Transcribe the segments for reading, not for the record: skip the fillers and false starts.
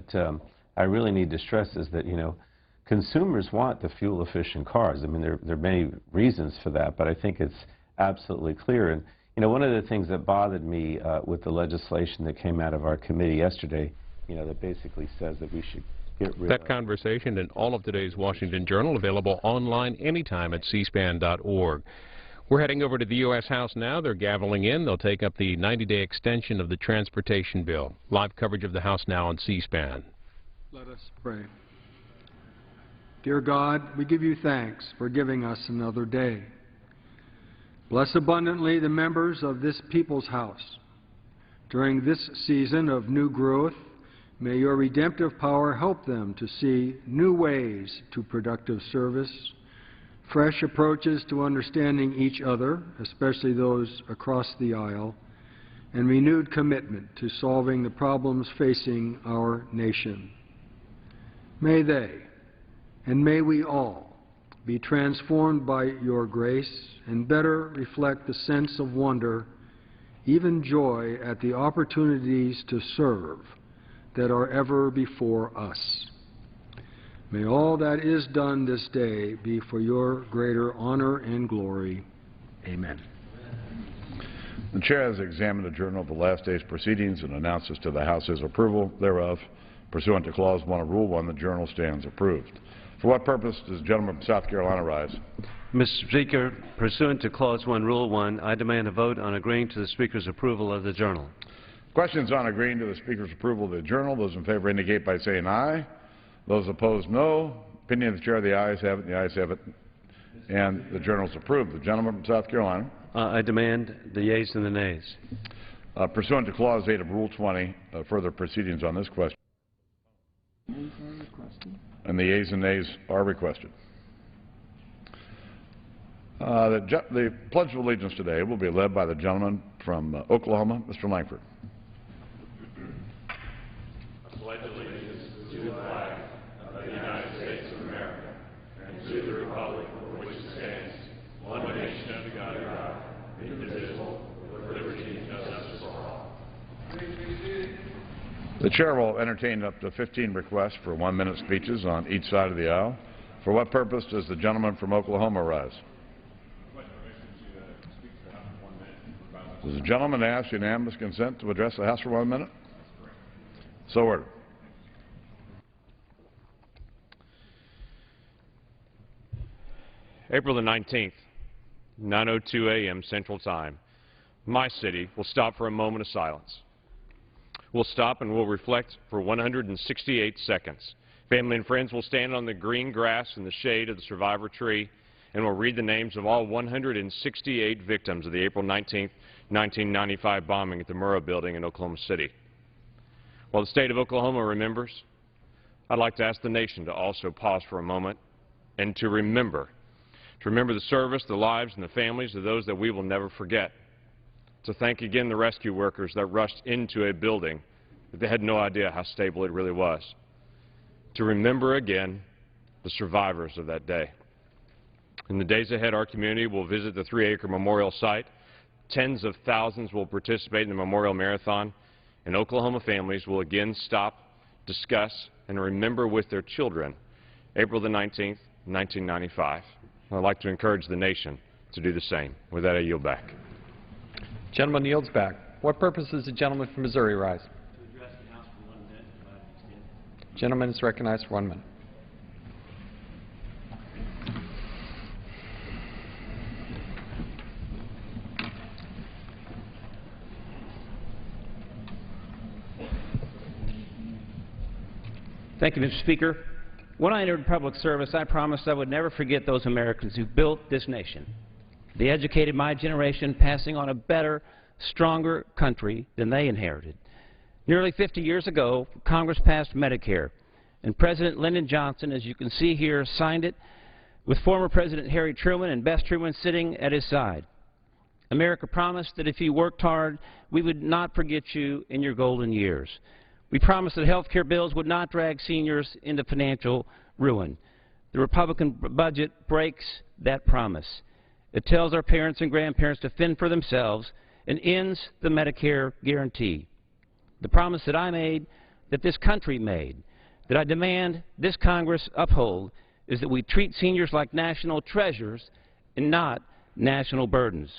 that I really need to stress is that, consumers want the fuel-efficient cars. I mean, there are many reasons for that, but I think it's absolutely clear. And, one of the things that bothered me with the legislation that came out of our committee yesterday, that basically says that we should get rid of that conversation and all of today's Washington Journal available online anytime at cspan.org. We're heading over to the U.S. House now. They're gaveling in. They'll take up the 90-day extension of the transportation bill. Live coverage of the House now on C-SPAN. Let us pray. Dear God, we give you thanks for giving us another day. Bless abundantly the members of this people's house. During this season of new growth, may your redemptive power help them to see new ways to productive service, fresh approaches to understanding each other, especially those across the aisle, and renewed commitment to solving the problems facing our nation. May they, and may we all, be transformed by your grace and better reflect the sense of wonder, even joy at the opportunities to serve that are ever before us. May all that is done this day be for your greater honor and glory. Amen. The Chair has examined the journal of the last day's proceedings and announces to the House his approval thereof. Pursuant to Clause 1 of Rule 1, the journal stands approved. For what purpose does the gentleman from South Carolina rise? Mr. Speaker, pursuant to Clause 1, Rule 1, I demand a vote on agreeing to the Speaker's approval of the journal. Questions on agreeing to the Speaker's approval of the journal? Those in favor indicate by saying aye. Those opposed, no. Opinion of the Chair, the ayes have it, the ayes have it, and the journal is approved. The gentleman from South Carolina. I demand the yeas and the nays. Pursuant to Clause 8 of Rule 20, further proceedings on this question. And the yeas and nays are requested. The Pledge of Allegiance today will be led by the gentleman from Oklahoma, Mr. Langford. I pledge allegiance to the flag of the United States of America and to the republic for which it stands, one nation under God, indivisible, with liberty and justice for all. The Chair will entertain up to 15 requests for 1-minute speeches on each side of the aisle. For what purpose does the gentleman from Oklahoma rise? Does the gentleman ask unanimous consent to address the House for 1 minute? So ordered. April the 19th, 9:02 a.m. Central Time. My city will stop for a moment of silence. We'll stop and we'll reflect for 168 seconds. Family and friends will stand on the green grass in the shade of the survivor tree and we'll read the names of all 168 victims of the April 19th, 1995 bombing at the Murrah Building in Oklahoma City. While the state of Oklahoma remembers, I'd like to ask the nation to also pause for a moment and to remember the service, the lives, and the families of those that we will never forget. To thank again the rescue workers that rushed into a building that they had no idea how stable it really was. To remember again the survivors of that day. In the days ahead, our community will visit the 3-acre memorial site. Tens of thousands will participate in the Memorial Marathon, and Oklahoma families will again stop, discuss, and remember with their children April the 19th, 1995. I'd like to encourage the nation to do the same. With that, I yield back. Gentleman yields back. What purpose does the gentleman from Missouri rise? To address the House for 1 minute. Gentleman is recognized for 1 minute. Thank you, Mr. Speaker. When I entered public service, I promised I would never forget those Americans who built this nation. They educated my generation, passing on a better, stronger country than they inherited. Nearly 50 years ago, Congress passed Medicare, and President Lyndon Johnson, as you can see here, signed it with former President Harry Truman and Bess Truman sitting at his side. America promised that if you worked hard, we would not forget you in your golden years. We promised that health care bills would not drag seniors into financial ruin. The Republican budget breaks that promise. It tells our parents and grandparents to fend for themselves and ends the Medicare guarantee. The promise that I made that this country made, that I demand this Congress uphold, is that we treat seniors like national treasures and not national burdens.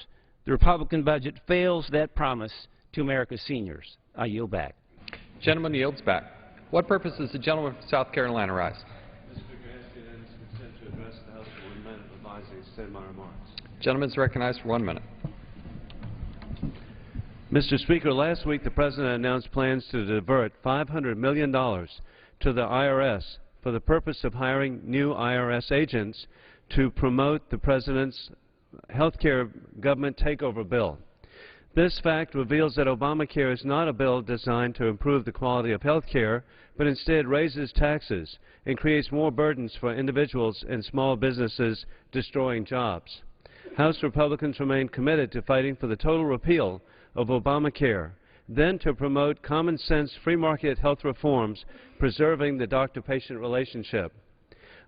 The Republican budget fails that promise to America's seniors. I yield back. Gentleman yields back. What purpose does the gentleman from South Carolina rise? Mr. Speaker, I ask unanimous consent to address the House for 1 minute, advising extend my remarks. Gentleman is recognized for 1 minute. Mr. Speaker, last week the President announced plans to divert $500 million to the IRS for the purpose of hiring new IRS agents to promote the President's health care government takeover bill. This fact reveals that Obamacare is not a bill designed to improve the quality of health care, but instead raises taxes and creates more burdens for individuals and small businesses, destroying jobs. House Republicans remain committed to fighting for the total repeal of Obamacare, then to promote common-sense free market health reforms, preserving the doctor-patient relationship.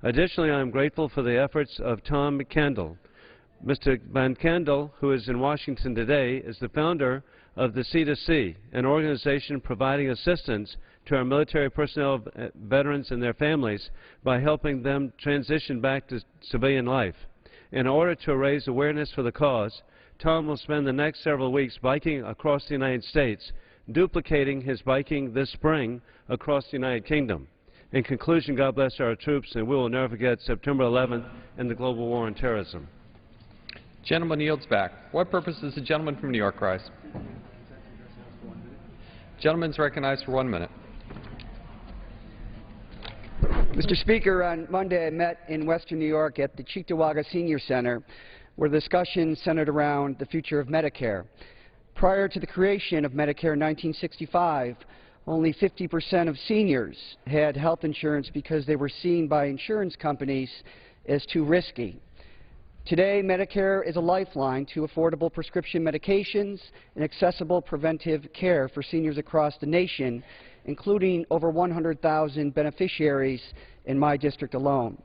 Additionally, I am grateful for the efforts of Tom McKendall. Mr. Van Kendall, who is in Washington today, is the founder of the C2C, an organization providing assistance to our military personnel, veterans, and their families by helping them transition back to civilian life. In order to raise awareness for the cause, Tom will spend the next several weeks biking across the United States, duplicating his biking this spring across the United Kingdom. In conclusion, God bless our troops, and we will never forget September 11th and the global war on terrorism. Gentleman yields back. What purpose does the gentleman from New York rise? Gentleman is recognized for 1 minute. Mr. Speaker, on Monday I met in Western New York at the Cheektowaga Senior Center, where the discussion centered around the future of Medicare. Prior to the creation of Medicare in 1965, only 50% of seniors had health insurance because they were seen by insurance companies as too risky. Today, Medicare is a lifeline to affordable prescription medications and accessible preventive care for seniors across the nation, including over 100,000 beneficiaries in my district alone.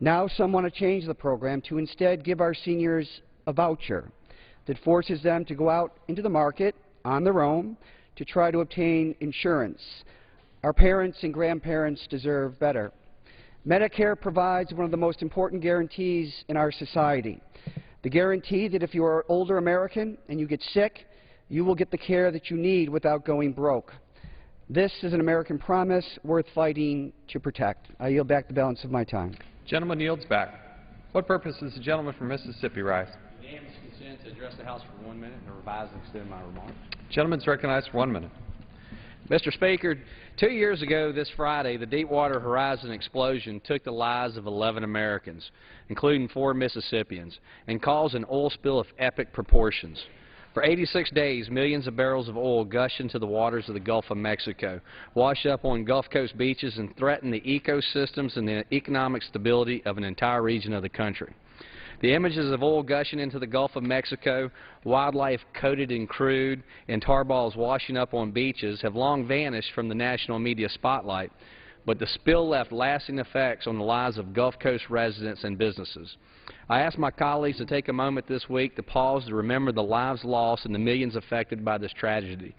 Now some want to change the program to instead give our seniors a voucher that forces them to go out into the market on their own to try to obtain insurance. Our parents and grandparents deserve better. Medicare provides one of the most important guarantees in our society, the guarantee that if you are an older American and you get sick, you will get the care that you need without going broke. This is an American promise worth fighting to protect. I yield back the balance of my time. Gentleman yields back. What purpose does the gentleman from Mississippi rise? Unanimous consent to address the House for 1 minute and revise and extend my remarks. Gentleman is recognized for 1 minute. Mr. Speaker, 2 years ago this Friday, the Deepwater Horizon explosion took the lives of 11 Americans, including 4 Mississippians, and caused an oil spill of epic proportions. For 86 days, millions of barrels of oil gushed into the waters of the Gulf of Mexico, washed up on Gulf Coast beaches, and threatened the ecosystems and the economic stability of an entire region of the country. The images of oil gushing into the Gulf of Mexico, wildlife coated in crude, and tar balls washing up on beaches have long vanished from the national media spotlight, but the spill left lasting effects on the lives of Gulf Coast residents and businesses. I ask my colleagues to take a moment this week to pause to remember the lives lost and the millions affected by this tragedy.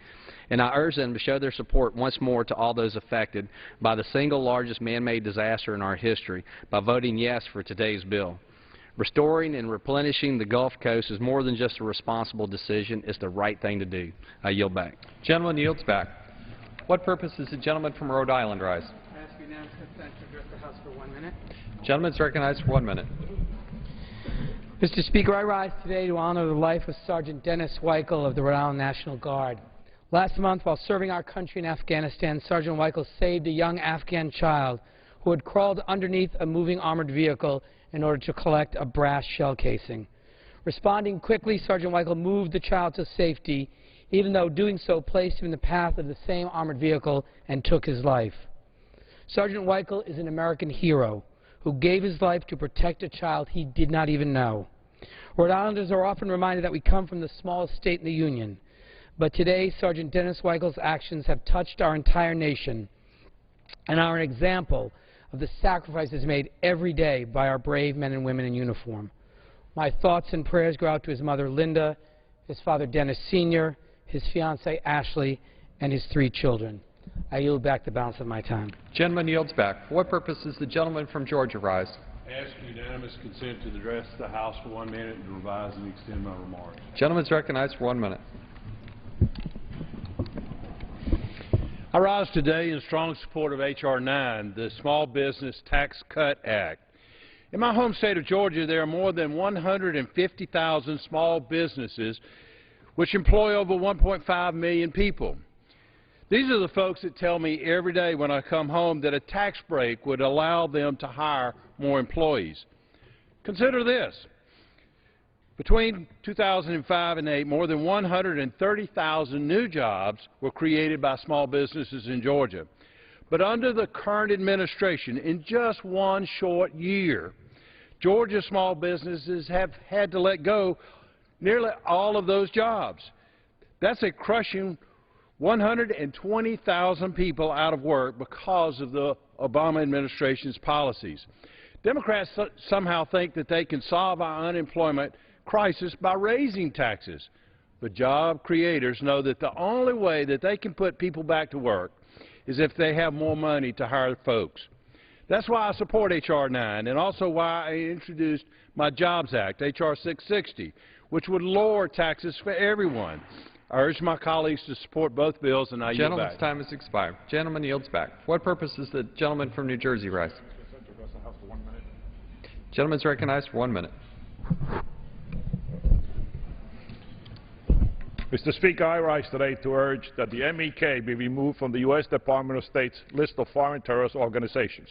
And I urge them to show their support once more to all those affected by the single largest man-made disaster in our history by voting yes for today's bill. Restoring and replenishing the Gulf Coast is more than just a responsible decision. It's the right thing to do. I yield back. Gentleman yields back. What purpose does the gentleman from Rhode Island rise? I ask unanimous consent to address the House for 1 minute. Gentleman is recognized for 1 minute. Mr. Speaker, I rise today to honor the life of Sergeant Dennis Weichel of the Rhode Island National Guard. Last month, while serving our country in Afghanistan, Sergeant Weichel saved a young Afghan child who had crawled underneath a moving armored vehicle in order to collect a brass shell casing. Responding quickly, Sergeant Weichel moved the child to safety, even though doing so placed him in the path of the same armored vehicle and took his life. Sergeant Weichel is an American hero who gave his life to protect a child he did not even know. Rhode Islanders are often reminded that we come from the smallest state in the Union, but today Sergeant Dennis Weichel's actions have touched our entire nation and are an example of the sacrifices made every day by our brave men and women in uniform. My thoughts and prayers go out to his mother, Linda, his father, Dennis Sr., his fiancée, Ashley, and his 3 children. I yield back the balance of my time. Gentleman yields back. For what purpose does the gentleman from Georgia rise? Ask unanimous consent to address the House for 1 minute and revise and extend my remarks. Gentleman is recognized for 1 minute. I rise today in strong support of H.R. 9, the Small Business Tax Cut Act. In my home state of Georgia, there are more than 150,000 small businesses which employ over 1.5 million people. These are the folks that tell me every day when I come home that a tax break would allow them to hire more employees. Consider this. Between 2005 and 2008, more than 130,000 new jobs were created by small businesses in Georgia. But under the current administration, in just one short year, Georgia small businesses have had to let go nearly all of those jobs. That's a crushing 120,000 people out of work because of the Obama administration's policies. Democrats somehow think that they can solve our unemployment crisis by raising taxes. But job creators know that the only way that they can put people back to work is if they have more money to hire folks. That's why I support H.R. 9 and also why I introduced my Jobs Act, H.R. 660, which would lower taxes for everyone. I urge my colleagues to support both bills, and I yield back. Gentleman's time has expired. Gentleman yields back. For what purpose does the gentleman from New Jersey rise? Gentleman's recognized for 1 minute. Mr. Speaker, I rise today to urge that the MEK be removed from the U.S. Department of State's list of foreign terrorist organizations.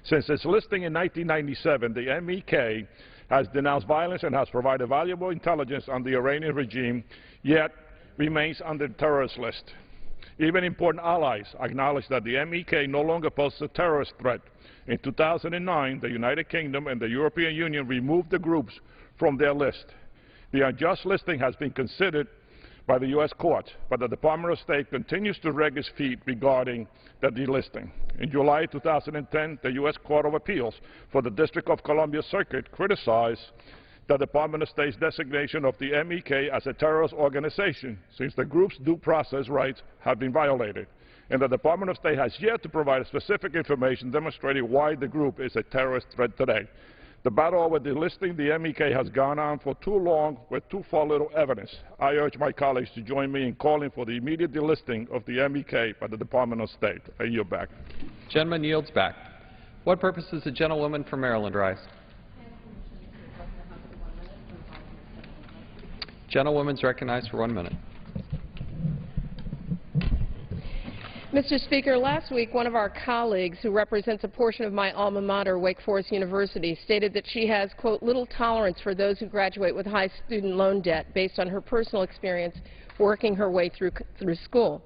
Since its listing in 1997, the MEK has denounced violence and has provided valuable intelligence on the Iranian regime, yet remains on the terrorist list. Even important allies acknowledge that the MEK no longer poses a terrorist threat. In 2009, the United Kingdom and the European Union removed the groups from their list. The unjust listing has been considered by the U.S. courts, but the Department of State continues to drag its feet regarding the delisting. In July 2010, the U.S. Court of Appeals for the District of Columbia Circuit criticized the Department of State's designation of the MEK as a terrorist organization, since the group's due process rights have been violated. And the Department of State has yet to provide specific information demonstrating why the group is a terrorist threat today. The battle over delisting the MEK has gone on for too long with too far little evidence. I urge my colleagues to join me in calling for the immediate delisting of the MEK by the Department of State. I yield back. Gentleman yields back. What purpose does the gentlewoman from Maryland rise? Gentlewoman's recognized for 1 minute. Mr. Speaker, last week one of our colleagues who represents a portion of my alma mater, Wake Forest University, stated that she has, quote, little tolerance for those who graduate with high student loan debt based on her personal experience working her way through school.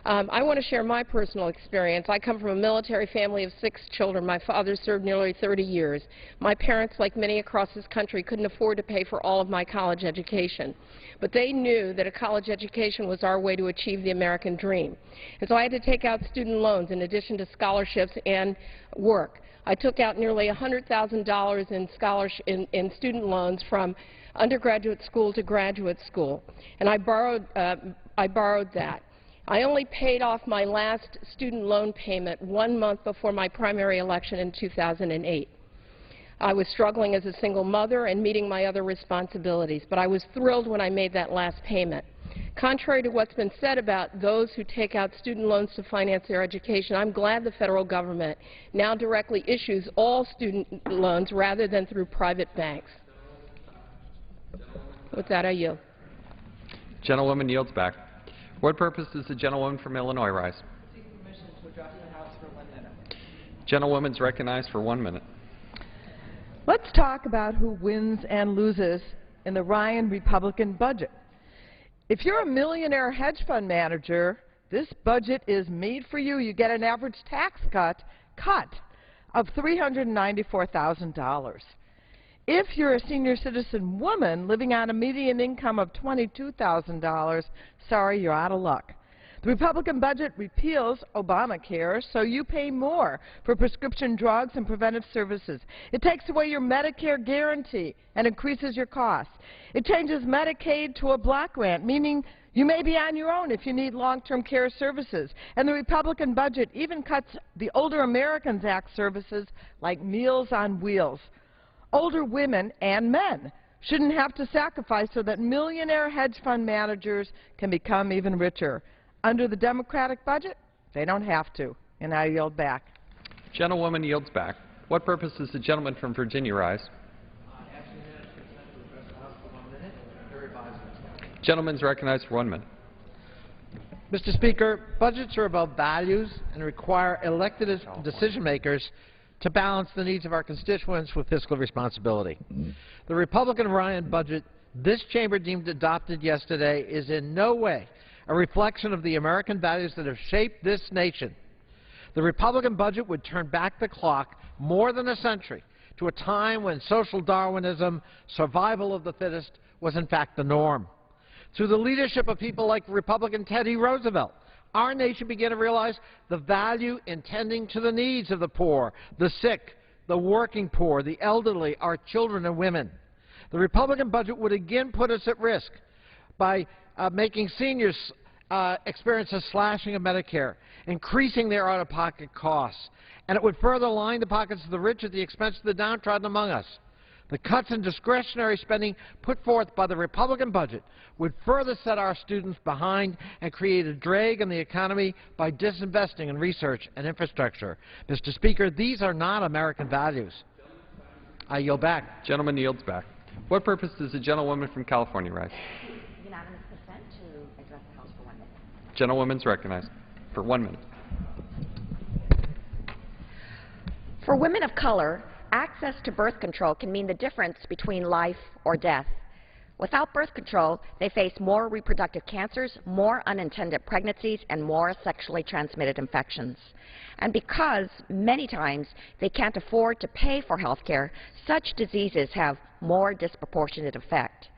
I want to share my personal experience. I come from a military family of 6 children. My father served nearly 30 years. My parents, like many across this country, couldn't afford to pay for all of my college education. But they knew that a college education was our way to achieve the American dream. And so I had to take out student loans in addition to scholarships and work. I took out nearly $100,000 in student loans from undergraduate school to graduate school. And I borrowed that. I only paid off my last student loan payment 1 month before my primary election in 2008. I was struggling as a single mother and meeting my other responsibilities, but I was thrilled when I made that last payment. Contrary to what's been said about those who take out student loans to finance their education, I'm glad the federal government now directly issues all student loans rather than through private banks. With that, I yield. Gentlewoman yields back. What purpose does the gentlewoman from Illinois rise? Seek permission to address the House for 1 minute. Gentlewoman's recognized for 1 minute. Let's talk about who wins and loses in the Ryan Republican budget. If you're a millionaire hedge fund manager, this budget is made for you. You get an average tax cut of $394,000. If you're a senior citizen woman living on a median income of $22,000, sorry, you're out of luck. The The Republican budget repeals Obamacare, so you pay more for prescription drugs and preventive services. It takes away your Medicare guarantee and increases your costs. It changes Medicaid to a block grant, meaning you may be on your own if you need long-term care services. And the Republican budget even cuts the Older Americans Act services like Meals on Wheels. Older women and men shouldn't have to sacrifice so that millionaire hedge fund managers can become even richer. Under the Democratic budget, they don't have to. And I yield back. Gentlewoman yields back. What purpose does the gentleman from Virginia rise? Gentleman is recognized for 1 minute. Mr. Speaker, budgets are about values and require elected decision makers to balance the needs of our constituents with fiscal responsibility. The Republican-Ryan budget this chamber deemed adopted yesterday is in no way a reflection of the American values that have shaped this nation. The Republican budget would turn back the clock more than a century to a time when social Darwinism, survival of the fittest, was in fact the norm. Through the leadership of people like Republican Teddy Roosevelt, our nation began to realize the value in tending to the needs of the poor, the sick, the working poor, the elderly, our children and women. The Republican budget would again put us at risk by making seniors experience a slashing of Medicare, increasing their out-of-pocket costs, and it would further line the pockets of the rich at the expense of the downtrodden among us. The cuts in discretionary spending put forth by the Republican budget would further set our students behind and create a drag on the economy by disinvesting in research and infrastructure. Mr. Speaker, these are not American values. I yield back. Gentleman yields back. What purpose does the gentlewoman from California rise? Unanimous consent to address the House for 1 minute. Gentlewoman is recognized for 1 minute. For women of color, access to birth control can mean the difference between life or death. Without birth control, they face more reproductive cancers, more unintended pregnancies, and more sexually transmitted infections. And because many times they can't afford to pay for health care, such diseases have more disproportionate effect.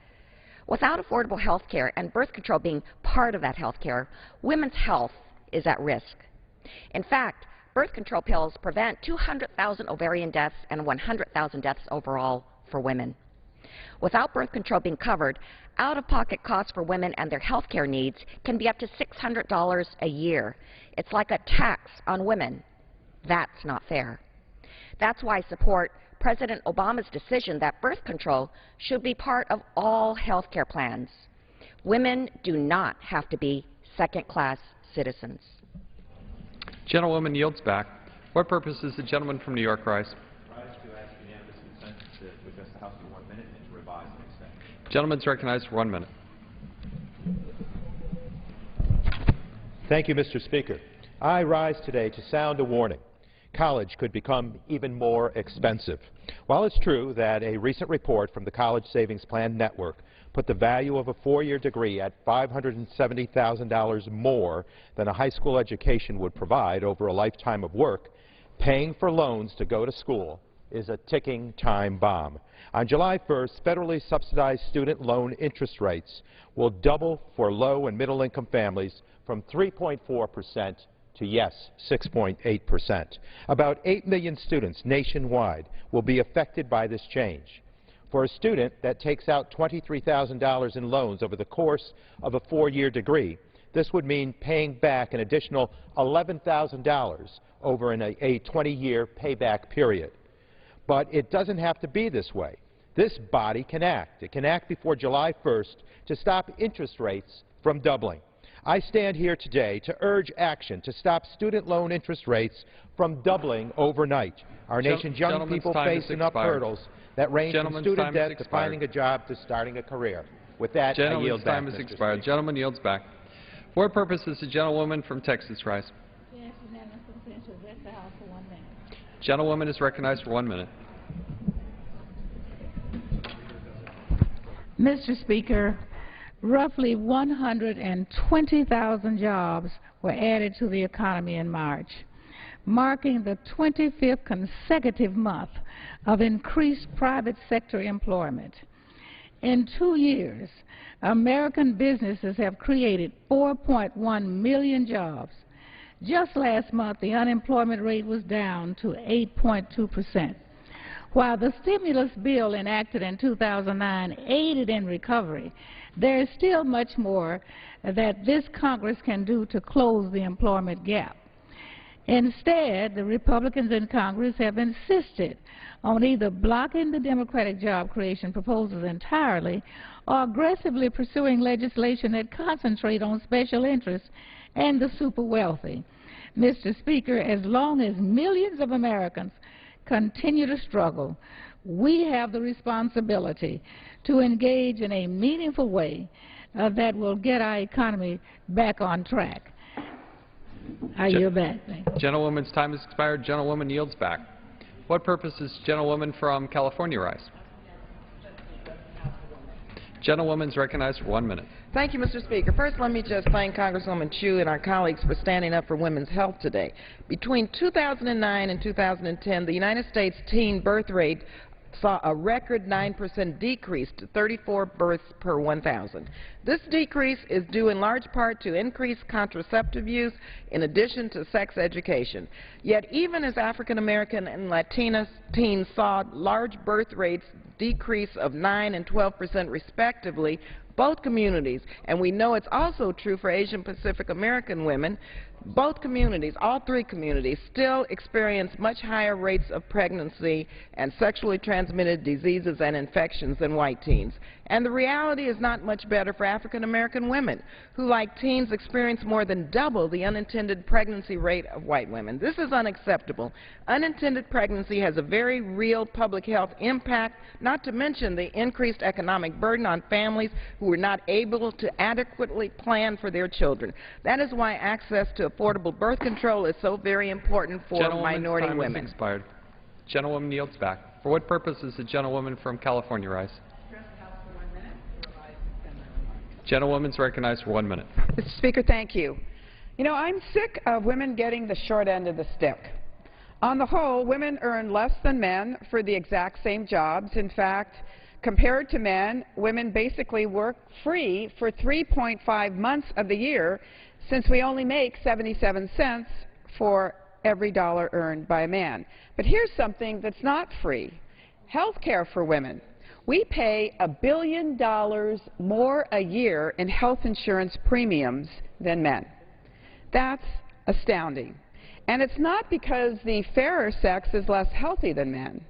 Without affordable health care and birth control being part of that health care, women's health is at risk. In fact, birth control pills prevent 200,000 ovarian deaths and 100,000 deaths overall for women. Without birth control being covered, out-of-pocket costs for women and their health care needs can be up to $600 a year. It's like a tax on women. That's not fair. That's why I support President Obama's decision that birth control should be part of all health care plans. Women do not have to be second-class citizens. Gentlewoman yields back. What purpose does the gentleman from New York rise? Rise to ask unanimous consent to address the House for 1 minute and to revise and extend. Gentleman is recognized for 1 minute. Thank you, Mr. Speaker. I rise today to sound a warning. College could become even more expensive. While it's true that a recent report from the College Savings Plan Network put the value of a four-year degree at $570,000 more than a high school education would provide over a lifetime of work, paying for loans to go to school is a ticking time bomb. On July 1st, federally subsidized student loan interest rates will double for low and middle income families from 3.4% to, yes, 6.8%. About 8 million students nationwide will be affected by this change. For a student that takes out $23,000 in loans over the course of a four-year degree, this would mean paying back an additional $11,000 over a 20-year payback period. But it doesn't have to be this way. This body can act. It can act before July 1st to stop interest rates from doubling. I stand here today to urge action to stop student loan interest rates from doubling overnight. Our nation's young people face enough hurdles that range from student debt to finding a job to starting a career. With that, I yield back, Gentleman's time has Mr. expired. Speaker. Gentleman yields back. For what purpose does the gentlewoman from Texas rise? Yes, unanimous consent to address the House for 1 minute. Gentlewoman is recognized for 1 minute. Mr. Speaker, roughly 120,000 jobs were added to the economy in March, marking the 25th consecutive month of increased private sector employment. In 2 years, American businesses have created 4.1 million jobs. Just last month, the unemployment rate was down to 8.2%. While the stimulus bill enacted in 2009 aided in recovery, there is still much more that this Congress can do to close the employment gap. Instead, the Republicans in Congress have insisted on either blocking the Democratic job creation proposals entirely or aggressively pursuing legislation that concentrate on special interests and the super wealthy. Mr. Speaker, as long as millions of Americans continue to struggle, we have the responsibility to engage in a meaningful way that will get our economy back on track. I yield back. Gentlewoman's time has expired. Gentlewoman yields back. What purpose does gentlewoman from California rise? Gentlewoman's recognized for 1 minute. Thank you, Mr. Speaker. First, let me just thank Congresswoman Chu and our colleagues for standing up for women's health today. Between 2009 and 2010, the United States teen birth rate saw a record 9% decrease to 34 births per 1,000. This decrease is due in large part to increased contraceptive use in addition to sex education. Yet even as African American and Latina teens saw large birth rates decrease of 9% and 12% respectively, both communities, and we know it's also true for Asian Pacific American women, both communities, all three communities, still experience much higher rates of pregnancy and sexually transmitted diseases and infections than white teens. And the reality is not much better for African American women, who, like teens, experience more than double the unintended pregnancy rate of white women. This is unacceptable. Unintended pregnancy has a very real public health impact, not to mention the increased economic burden on families who are not able to adequately plan for their children. That is why access to affordable birth control is so very important for minority women. Gentlewoman's time has expired. Gentlewoman yields back. For what purpose does the gentlewoman from California rise? Gentlewoman's recognized for 1 minute. Mr. Speaker, thank you. You know, I'm sick of women getting the short end of the stick. On the whole, women earn less than men for the exact same jobs. In fact, compared to men, women basically work free for 3.5 months of the year, since we only make 77 cents for every dollar earned by a man. But here's something that's not free. Health care for women. We pay $1 billion more a year in health insurance premiums than men. That's astounding. And it's not because the fairer sex is less healthy than men.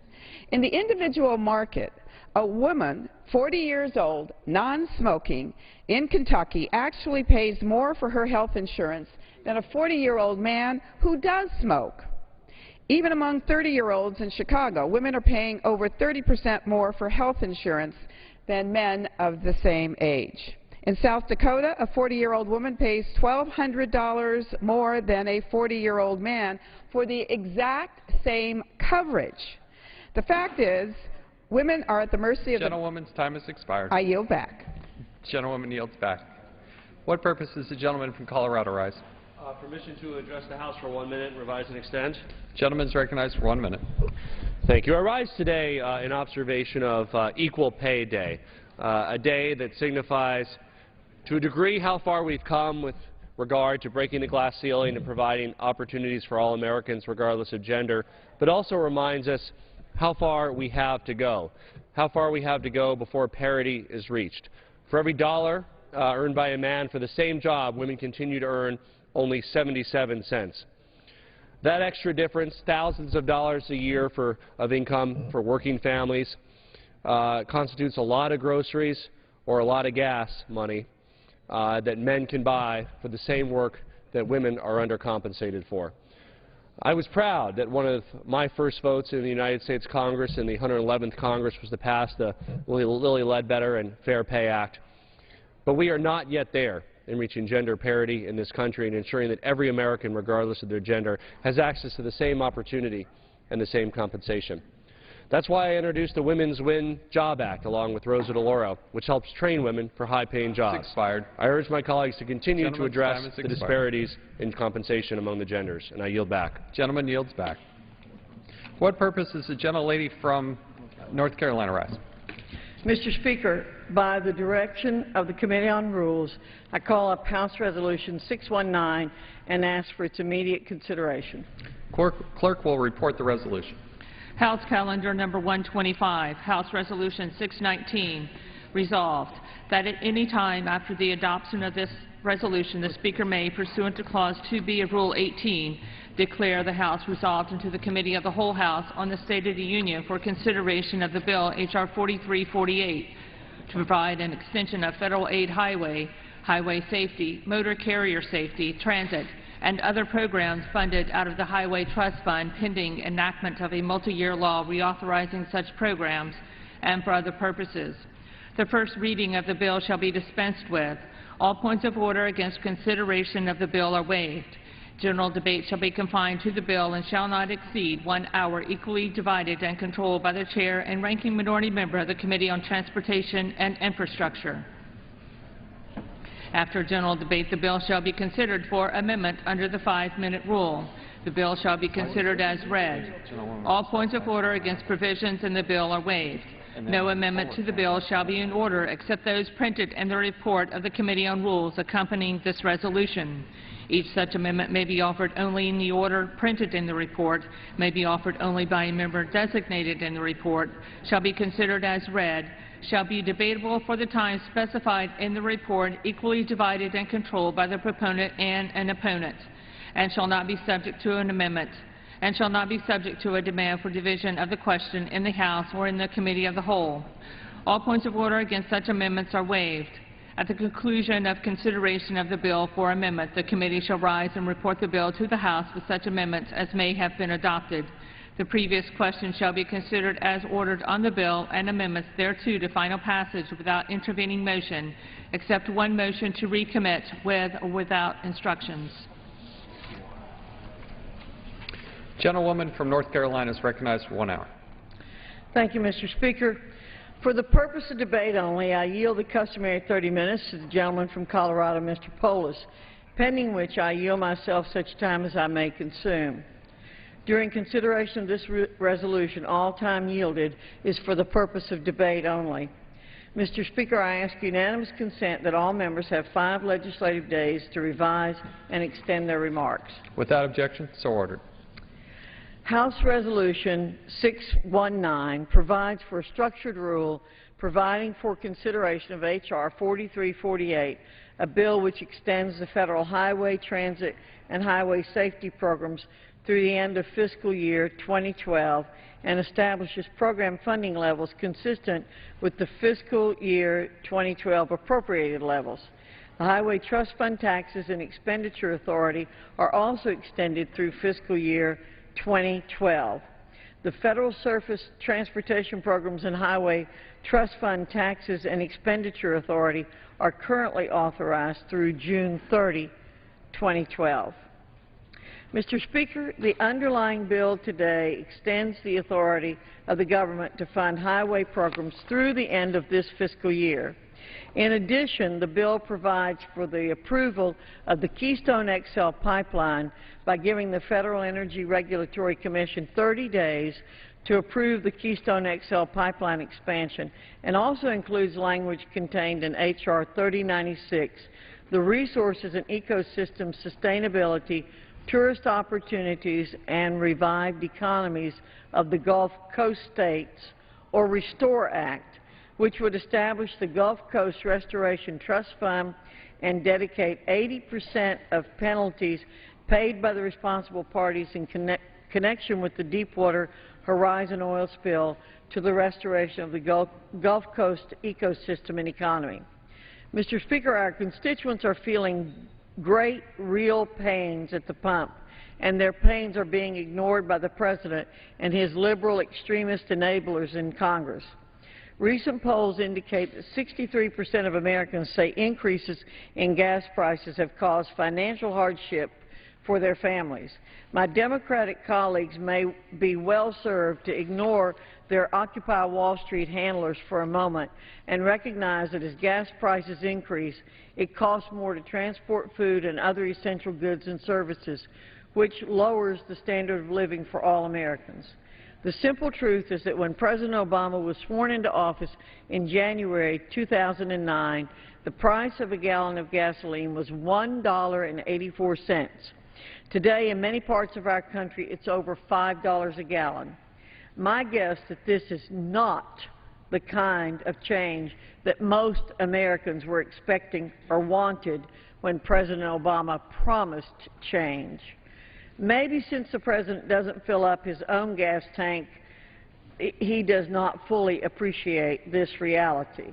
In the individual market, a woman, 40 years old, non-smoking, in Kentucky, actually pays more for her health insurance than a 40-year-old man who does smoke. Even among 30-year-olds in Chicago, women are paying over 30% more for health insurance than men of the same age. In South Dakota, a 40-year-old woman pays $1,200 more than a 40-year-old man for the exact same coverage. The fact is, women are at the mercy of Gentlewoman's time has expired. I yield back. Gentlewoman yields back. What purpose does the gentleman from Colorado rise? Permission to address the House for 1 minute, revise and extend. Gentleman's recognized for 1 minute. Thank you. I rise today in observation of Equal Pay Day, a day that signifies to a degree how far we've come with regard to breaking the glass ceiling and providing opportunities for all Americans regardless of gender, but also reminds us how far we have to go, before parity is reached. For every dollar earned by a man for the same job, women continue to earn only 77 cents. That extra difference, thousands of dollars a year of income for working families, constitutes a lot of groceries or a lot of gas money that men can buy for the same work that women are undercompensated for. I was proud that one of my first votes in the United States Congress in the 111th Congress was to pass the Lilly Ledbetter and Fair Pay Act. But we are not yet there in reaching gender parity in this country and ensuring that every American, regardless of their gender, has access to the same opportunity and the same compensation. That's why I introduced the Women's Win Job Act along with Rosa DeLauro, which helps train women for high-paying jobs. I urge my colleagues to continue to address the disparities in compensation among the genders, and I yield back. Gentleman yields back. What purpose does the gentlelady from North Carolina rise? Mr. Speaker, by the direction of the Committee on Rules, I call up House Resolution 619 and ask for its immediate consideration. Clerk will report the resolution. House Calendar Number 125, House Resolution 619, resolved that at any time after the adoption of this resolution, the Speaker may, pursuant to Clause 2B of Rule 18, declare the House resolved into the Committee of the Whole House on the State of the Union for consideration of the bill H.R. 4348 to provide an extension of federal aid highway safety, motor carrier safety, transit, and other programs funded out of the Highway Trust Fund pending enactment of a multi-year law reauthorizing such programs and for other purposes. The first reading of the bill shall be dispensed with. All points of order against consideration of the bill are waived. General debate shall be confined to the bill and shall not exceed 1 hour, equally divided and controlled by the Chair and Ranking Minority Member of the Committee on Transportation and Infrastructure. After general debate, the bill shall be considered for amendment under the 5-minute rule. The bill shall be considered as read. All points of order against provisions in the bill are waived. No amendment to the bill shall be in order except those printed in the report of the Committee on Rules accompanying this resolution. Each such amendment may be offered only in the order printed in the report, may be offered only by a member designated in the report, shall be considered as read, shall be debatable for the time specified in the report, equally divided and controlled by the proponent and an opponent, and shall not be subject to an amendment, and shall not be subject to a demand for division of the question in the House or in the Committee of the Whole. All points of order against such amendments are waived. At the conclusion of consideration of the bill for amendment, the committee shall rise and report the bill to the House with such amendments as may have been adopted. The previous question shall be considered as ordered on the bill and amendments thereto to final passage without intervening motion, except one motion to recommit with or without instructions. Gentlewoman from North Carolina is recognized for 1 hour. Thank you, Mr. Speaker. For the purpose of debate only, I yield the customary 30 minutes to the gentleman from Colorado, Mr. Polis, pending which I yield myself such time as I may consume. During consideration of this resolution, all time yielded is for the purpose of debate only. Mr. Speaker, I ask unanimous consent that all members have 5 legislative days to revise and extend their remarks. Without objection, so ordered. House Resolution 619 provides for a structured rule providing for consideration of H.R. 4348, a bill which extends the federal highway, transit, and highway safety programs through the end of fiscal year 2012 and establishes program funding levels consistent with the fiscal year 2012 appropriated levels. The Highway Trust Fund taxes and expenditure authority are also extended through fiscal year 2012. The Federal Surface Transportation Programs and Highway Trust Fund taxes and expenditure authority are currently authorized through June 30, 2012. Mr. Speaker, the underlying bill today extends the authority of the government to fund highway programs through the end of this fiscal year. In addition, the bill provides for the approval of the Keystone XL pipeline by giving the Federal Energy Regulatory Commission 30 days to approve the Keystone XL pipeline expansion, and also includes language contained in H.R. 3096, the Resources and Ecosystem Sustainability, Tourist Opportunities, and Revived Economies of the Gulf Coast States, or RESTORE Act, which would establish the Gulf Coast Restoration Trust Fund and dedicate 80% of penalties paid by the responsible parties in connection with the Deepwater Horizon oil spill to the restoration of the Gulf Coast ecosystem and economy. Mr. Speaker, our constituents are feeling great real pains at the pump, and their pains are being ignored by the President and his liberal extremist enablers in Congress. Recent polls indicate that 63% of Americans say increases in gas prices have caused financial hardship for their families. My Democratic colleagues may be well served to ignore their Occupy Wall Street handlers for a moment and recognize that as gas prices increase, it costs more to transport food and other essential goods and services, which lowers the standard of living for all Americans. The simple truth is that when President Obama was sworn into office in January 2009, the price of a gallon of gasoline was $1.84. Today, in many parts of our country, it's over $5 a gallon. My guess that this is not the kind of change that most Americans were expecting or wanted when President Obama promised change. Maybe since the President doesn't fill up his own gas tank, he does not fully appreciate this reality.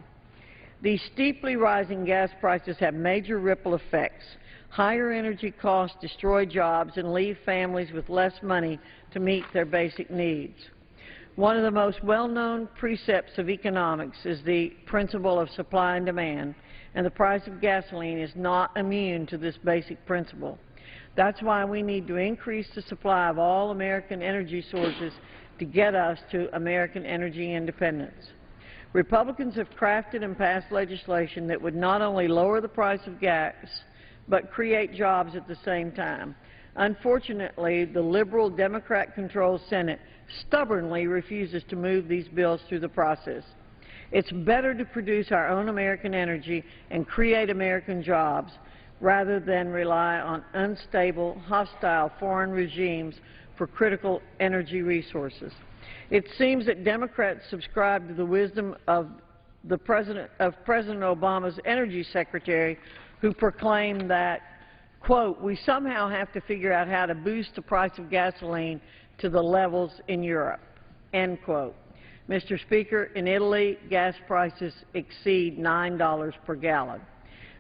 These steeply rising gas prices have major ripple effects. Higher energy costs destroy jobs and leave families with less money to meet their basic needs. One of the most well-known precepts of economics is the principle of supply and demand, and the price of gasoline is not immune to this basic principle. That's why we need to increase the supply of all American energy sources to get us to American energy independence. Republicans have crafted and passed legislation that would not only lower the price of gas, but create jobs at the same time. Unfortunately, the liberal Democrat-controlled Senate stubbornly refuses to move these bills through the process. It's better to produce our own American energy and create American jobs rather than rely on unstable, hostile foreign regimes for critical energy resources. It seems that Democrats subscribe to the wisdom of President Obama's Energy Secretary, who proclaimed that, quote, "We somehow have to figure out how to boost the price of gasoline to the levels in Europe," end quote. Mr. Speaker, in Italy, gas prices exceed $9 per gallon.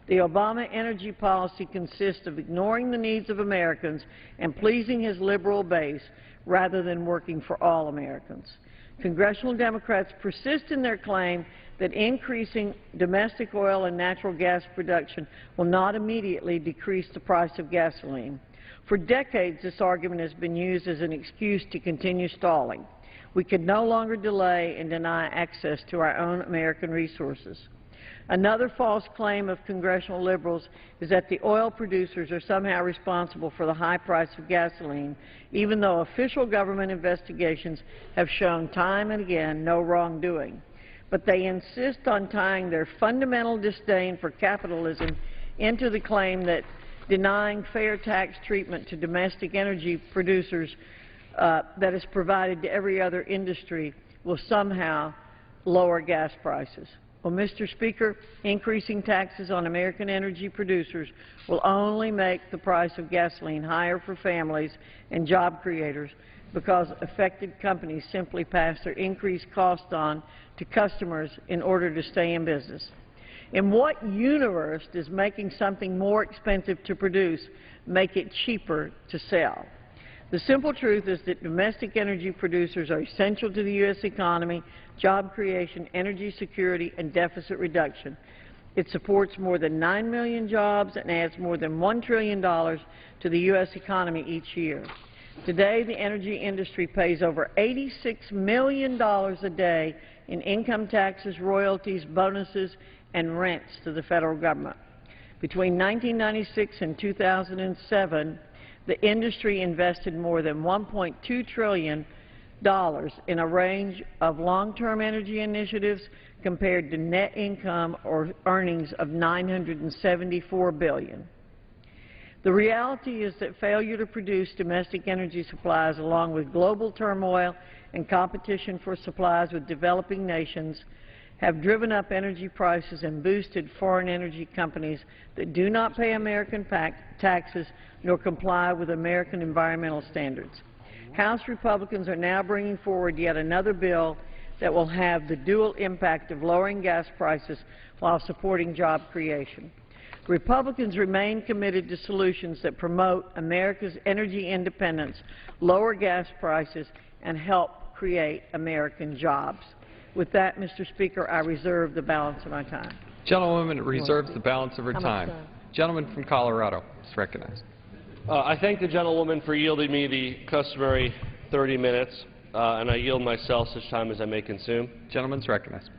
The Obama energy policy consists of ignoring the needs of Americans and pleasing his liberal base rather than working for all Americans. Congressional Democrats persist in their claim that increasing domestic oil and natural gas production will not immediately decrease the price of gasoline. For decades, this argument has been used as an excuse to continue stalling. We can no longer delay and deny access to our own American resources. Another false claim of congressional liberals is that the oil producers are somehow responsible for the high price of gasoline, even though official government investigations have shown time and again no wrongdoing. But they insist on tying their fundamental disdain for capitalism into the claim that denying fair tax treatment to domestic energy producers that is provided to every other industry will somehow lower gas prices. Well, Mr. Speaker, increasing taxes on American energy producers will only make the price of gasoline higher for families and job creators because affected companies simply pass their increased costs on to customers in order to stay in business. In what universe does making something more expensive to produce make it cheaper to sell? The simple truth is that domestic energy producers are essential to the U.S. economy, job creation, energy security, and deficit reduction. It supports more than 9 million jobs and adds more than $1 trillion to the U.S. economy each year. Today, the energy industry pays over $86 million a day in income taxes, royalties, bonuses, and rents to the federal government. Between 1996 and 2007, the industry invested more than $1.2 trillion in a range of long-term energy initiatives compared to net income or earnings of $974 billion. The reality is that failure to produce domestic energy supplies, along with global turmoil and competition for supplies with developing nations, have driven up energy prices and boosted foreign energy companies that do not pay American taxes nor comply with American environmental standards. House Republicans are now bringing forward yet another bill that will have the dual impact of lowering gas prices while supporting job creation. Republicans remain committed to solutions that promote America's energy independence, lower gas prices, and help create American jobs. With that, Mr. Speaker, I reserve the balance of my time. Gentlewoman reserves the balance of her time. Gentleman from Colorado is recognized. I thank the gentlewoman for yielding me the customary 30 minutes, and I yield myself such time as I may consume. Gentleman's recognized.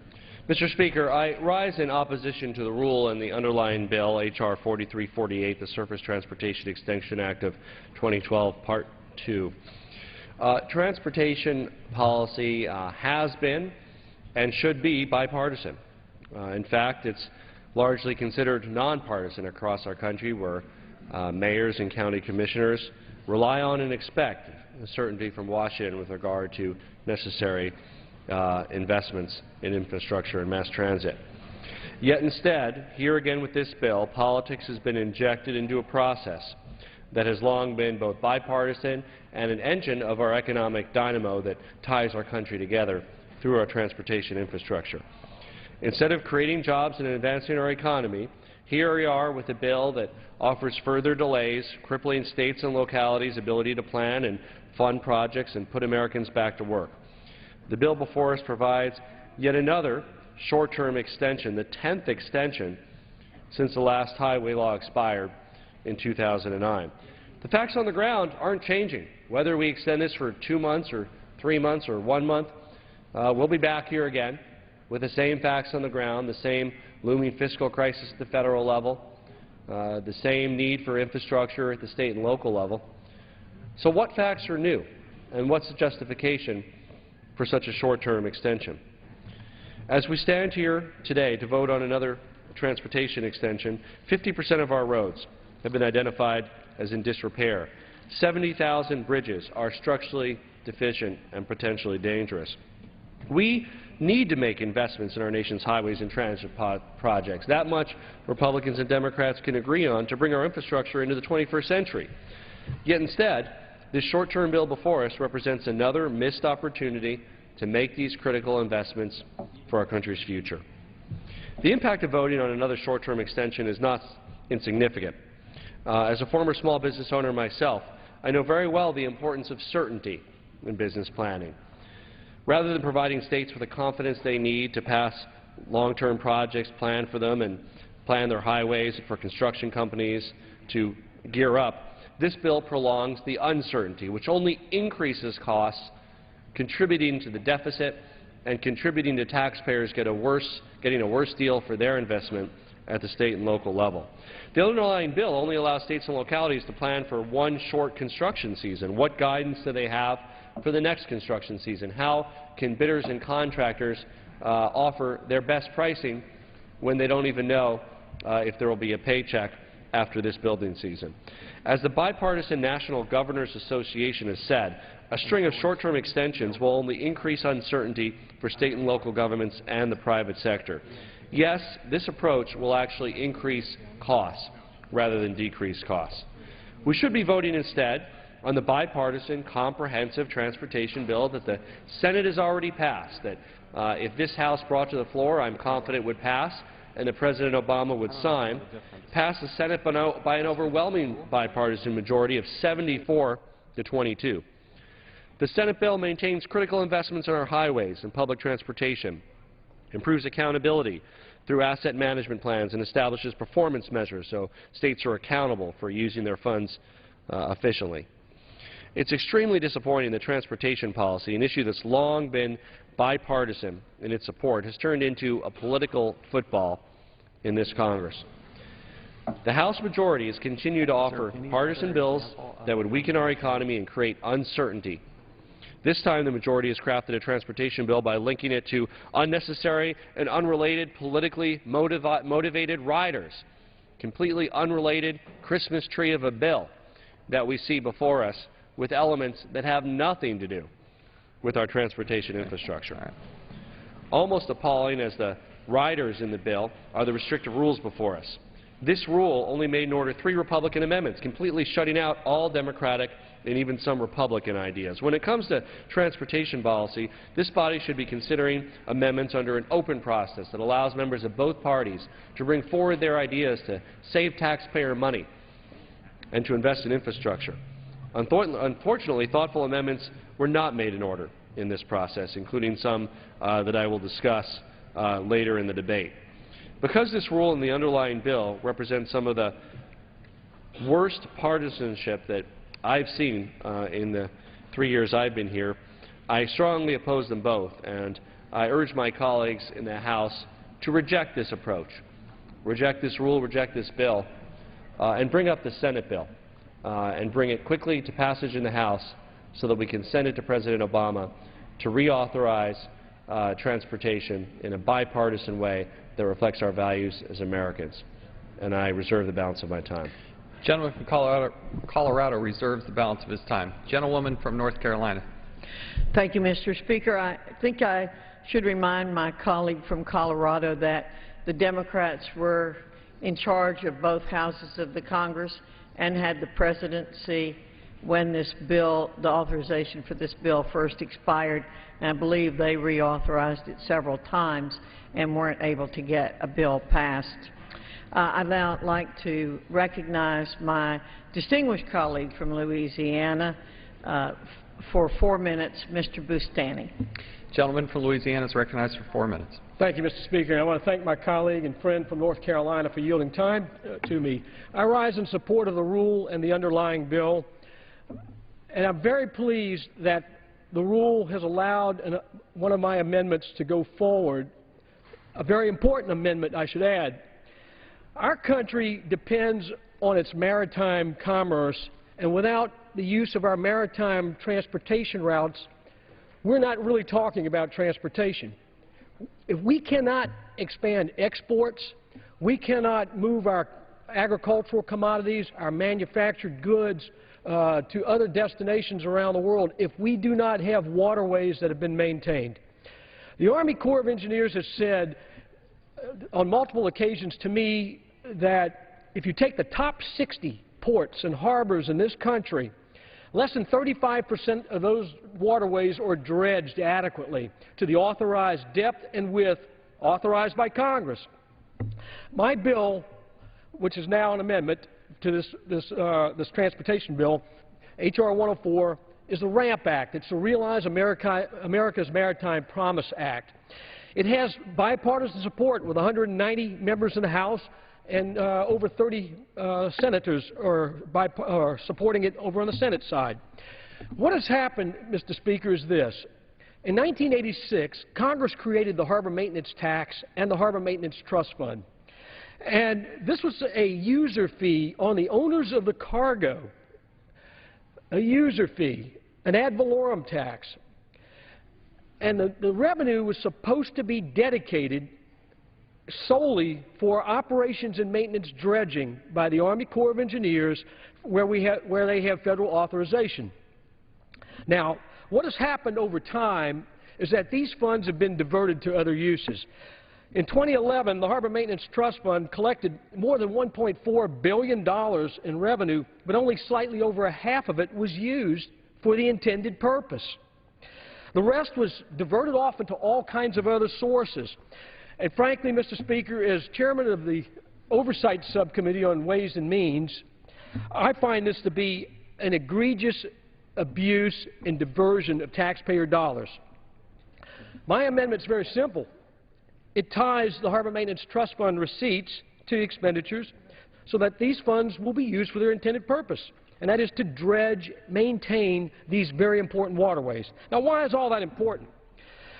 Mr. Speaker, I rise in opposition to the rule in the underlying bill, H.R. 4348, the Surface Transportation Extension Act of 2012, Part 2. Transportation policy has been and should be bipartisan. In fact, it's largely considered nonpartisan across our country, where mayors and county commissioners rely on and expect certainty from Washington with regard to necessary investments in infrastructure and mass transit. Yet instead, here again with this bill, politics has been injected into a process that has long been both bipartisan and an engine of our economic dynamo that ties our country together through our transportation infrastructure. Instead of creating jobs and advancing our economy, here we are with a bill that offers further delays, crippling states and localities' ability to plan and fund projects and put Americans back to work. The bill before us provides yet another short-term extension, the 10th extension since the last highway law expired in 2009. The facts on the ground aren't changing. Whether we extend this for 2 months or 3 months or 1 month, we'll be back here again with the same facts on the ground, the same looming fiscal crisis at the federal level, the same need for infrastructure at the state and local level. So what facts are new, and what's the justification for such a short-term extension? As we stand here today to vote on another transportation extension, 50% of our roads have been identified as in disrepair. 70,000 bridges are structurally deficient and potentially dangerous. We need to make investments in our nation's highways and transit projects. That much Republicans and Democrats can agree on to bring our infrastructure into the 21st century. Yet instead, this short-term bill before us represents another missed opportunity to make these critical investments for our country's future. The impact of voting on another short-term extension is not insignificant. As a former small business owner myself, I know very well the importance of certainty in business planning. Rather than providing states with the confidence they need to pass long-term projects, plan for them, and plan their highways for construction companies to gear up, this bill prolongs the uncertainty, which only increases costs, contributing to the deficit and contributing to taxpayers getting a worse deal for their investment at the state and local level. The underlying bill only allows states and localities to plan for one short construction season. What guidance do they have for the next construction season? How can bidders and contractors offer their best pricing when they don't even know if there will be a paycheck after this building season? As the bipartisan National Governors Association has said, a string of short-term extensions will only increase uncertainty for state and local governments and the private sector. Yes, this approach will actually increase costs rather than decrease costs. We should be voting instead on the bipartisan, comprehensive transportation bill that the Senate has already passed, that if this House brought to the floor, I'm confident would pass, and that President Obama would sign, pass the Senate by an overwhelming bipartisan majority of 74 to 22. The Senate bill maintains critical investments in our highways and public transportation, improves accountability through asset management plans, and establishes performance measures so states are accountable for using their funds efficiently. It's extremely disappointing that transportation policy, an issue that's long been bipartisan in its support, has turned into a political football in this Congress. The House majority has continued to offer partisan bills that would weaken our economy and create uncertainty. This time the majority has crafted a transportation bill by linking it to unnecessary and unrelated politically motivated riders, completely unrelated Christmas tree of a bill that we see before us with elements that have nothing to do with our transportation infrastructure. Almost appalling as the riders in the bill are the restrictive rules before us. This rule only made in order 3 Republican amendments, completely shutting out all Democratic and even some Republican ideas. When it comes to transportation policy, this body should be considering amendments under an open process that allows members of both parties to bring forward their ideas to save taxpayer money and to invest in infrastructure. Unfortunately, thoughtful amendments were not made in order in this process, including some that I will discuss later in the debate. Because this rule in the underlying bill represents some of the worst partisanship that I've seen in the 3 years I've been here, I strongly oppose them both, and I urge my colleagues in the House to reject this approach, reject this rule, reject this bill, and bring up the Senate bill, and bring it quickly to passage in the House so that we can send it to President Obama to reauthorize transportation in a bipartisan way that reflects our values as Americans. And I reserve the balance of my time. Gentleman from Colorado reserves the balance of his time. Gentlewoman from North Carolina. Thank you, Mr. Speaker. I think I should remind my colleague from Colorado that the Democrats were in charge of both houses of the Congress and had the presidency when this bill, the authorization for this bill first expired, and I believe they reauthorized it several times and weren't able to get a bill passed. I'd now like to recognize my distinguished colleague from Louisiana for 4 minutes, Mr. Boustany. Gentleman from Louisiana is recognized for 4 minutes. Thank you, Mr. Speaker. I want to thank my colleague and friend from North Carolina for yielding time to me. I rise in support of the rule and the underlying bill, and I'm very pleased that the rule has allowed one of my amendments to go forward, a very important amendment, I should add. Our country depends on its maritime commerce, and without the use of our maritime transportation routes, we're not really talking about transportation. If we cannot expand exports, we cannot move our agricultural commodities, our manufactured goods to other destinations around the world if we do not have waterways that have been maintained. The Army Corps of Engineers has said on multiple occasions to me that if you take the top 60 ports and harbors in this country, less than 35% of those waterways are dredged adequately to the authorized depth and width authorized by Congress. My bill, which is now an amendment to this transportation bill, H.R. 104, is the RAMP Act. It's the Realize America's Maritime Promise Act. It has bipartisan support with 190 members in the House and over 30 senators are supporting it over on the Senate side. What has happened, Mr. Speaker, is this. In 1986, Congress created the Harbor Maintenance Tax and the Harbor Maintenance Trust Fund. And this was a user fee on the owners of the cargo, a user fee, an ad valorem tax. And the revenue was supposed to be dedicated solely for operations and maintenance dredging by the Army Corps of Engineers where they have federal authorization. Now, what has happened over time is that these funds have been diverted to other uses. In 2011, the Harbor Maintenance Trust Fund collected more than $1.4 billion in revenue, but only slightly over a half of it was used for the intended purpose. The rest was diverted off into all kinds of other sources. And frankly, Mr. Speaker, as chairman of the Oversight Subcommittee on Ways and Means, I find this to be an egregious abuse and diversion of taxpayer dollars. My amendment is very simple. It ties the Harbor Maintenance Trust Fund receipts to expenditures so that these funds will be used for their intended purpose, and that is to dredge, maintain these very important waterways. Now, why is all that important?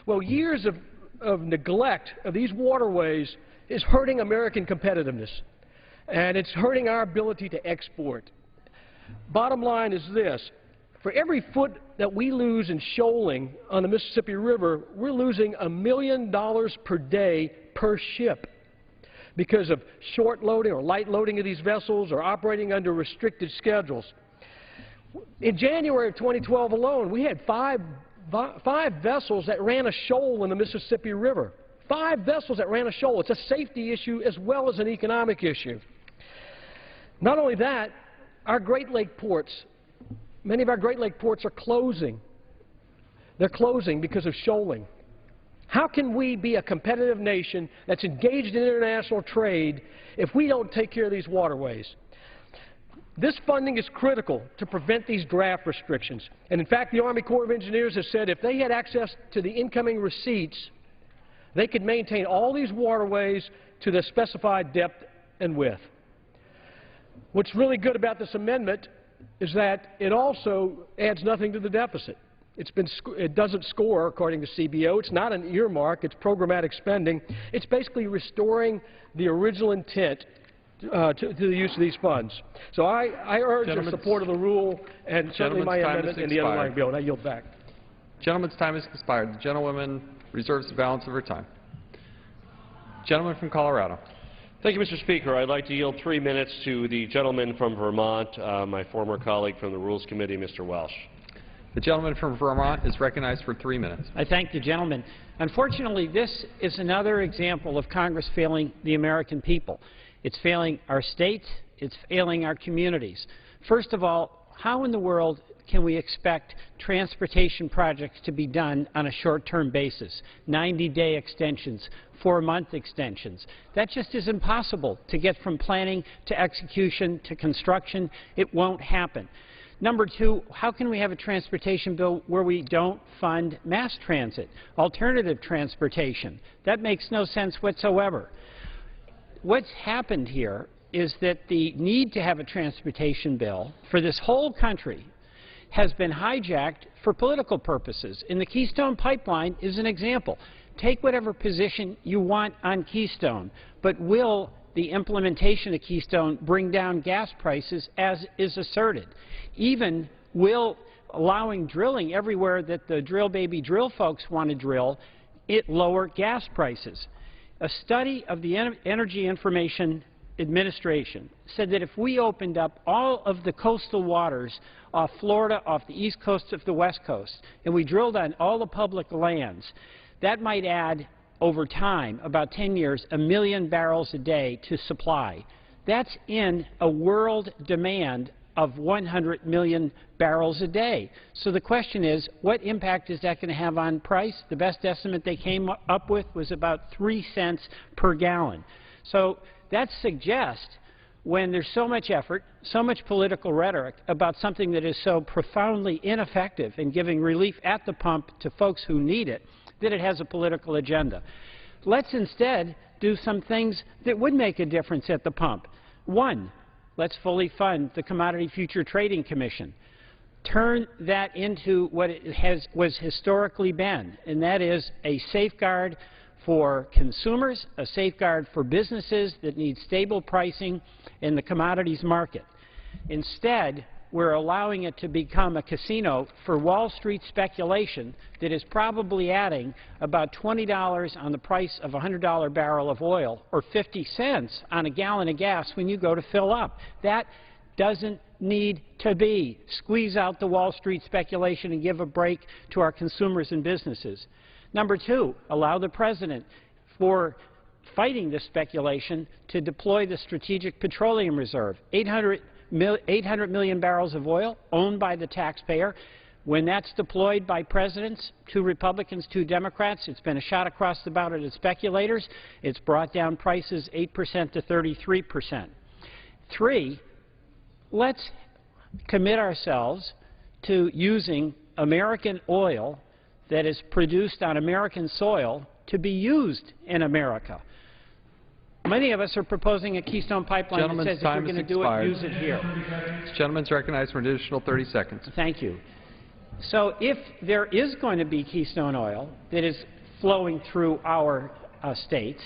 Well, years of neglect of these waterways is hurting American competitiveness, and it's hurting our ability to export. Bottom line is this. For every foot that we lose in shoaling on the Mississippi River, we're losing $1 million per day per ship because of short loading or light loading of these vessels or operating under restricted schedules. In January of 2012 alone, we had five vessels that ran a shoal in the Mississippi River. 5 vessels that ran a shoal. It's a safety issue as well as an economic issue. Not only that, our Great Lake ports, many of our Great Lake ports are closing. They're closing because of shoaling. How can we be a competitive nation that's engaged in international trade if we don't take care of these waterways? This funding is critical to prevent these draft restrictions. And in fact, the Army Corps of Engineers has said if they had access to the incoming receipts, they could maintain all these waterways to the specified depth and width. What's really good about this amendment is that it also adds nothing to the deficit. It doesn't score, according to CBO. It's not an earmark. It's programmatic spending. It's basically restoring the original intent to the use of these funds. So I urge the support of the rule and certainly my amendment in the underlying bill, and I yield back. Gentleman's time has expired. The gentlewoman reserves the balance of her time. Gentleman from Colorado. Thank you, Mr. Speaker. I'd like to yield 3 minutes to the gentleman from Vermont, my former colleague from the Rules Committee, Mr. Welsh. The gentleman from Vermont is recognized for 3 minutes. I thank the gentleman. Unfortunately, this is another example of Congress failing the American people. It's failing our states. It's failing our communities. First of all, how in the world can we expect transportation projects to be done on a short-term basis, 90-day extensions, 4-month extensions? That just is impossible to get from planning to execution to construction. It won't happen. Number two, how can we have a transportation bill where we don't fund mass transit, alternative transportation? That makes no sense whatsoever. What's happened here is that the need to have a transportation bill for this whole country has been hijacked for political purposes. And the Keystone Pipeline is an example. Take whatever position you want on Keystone, but will the implementation of Keystone bring down gas prices as is asserted? Even will allowing drilling everywhere that the drill baby drill folks want to drill, it lower gas prices. A study of the Energy Information Administration said that if we opened up all of the coastal waters off Florida, off the east coast of the west coast, and we drilled on all the public lands, that might add, over time, about 10 years, 1 million barrels a day to supply. That's in a world demand of 100 million barrels a day. So the question is, what impact is that going to have on price? The best estimate they came up with was about 3 cents per gallon. So that suggests, when there's so much effort, so much political rhetoric about something that is so profoundly ineffective in giving relief at the pump to folks who need it, that it has a political agenda. Let's instead do some things that would make a difference at the pump. One, let's fully fund the Commodity Future Trading Commission. Turn that into what it was historically been, and that is a safeguard for consumers, a safeguard for businesses that need stable pricing in the commodities market. Instead, we're allowing it to become a casino for Wall Street speculation that is probably adding about $20 on the price of a $100 barrel of oil, or 50 cents on a gallon of gas when you go to fill up. That doesn't need to be. Squeeze out the Wall Street speculation and give a break to our consumers and businesses. Number two, allow the President, for fighting this speculation, to deploy the Strategic Petroleum Reserve, 800 million barrels of oil owned by the taxpayer. When that's deployed by presidents, 2 Republicans, 2 Democrats, it's been a shot across the bow to the speculators. It's brought down prices 8% to 33%. 3, let's commit ourselves to using American oil that is produced on American soil to be used in America. Many of us are proposing a Keystone Pipeline that says if you're going to do it, use it here. This gentleman's recognized for an additional 30 seconds. Thank you. So if there is going to be Keystone oil that is flowing through our states,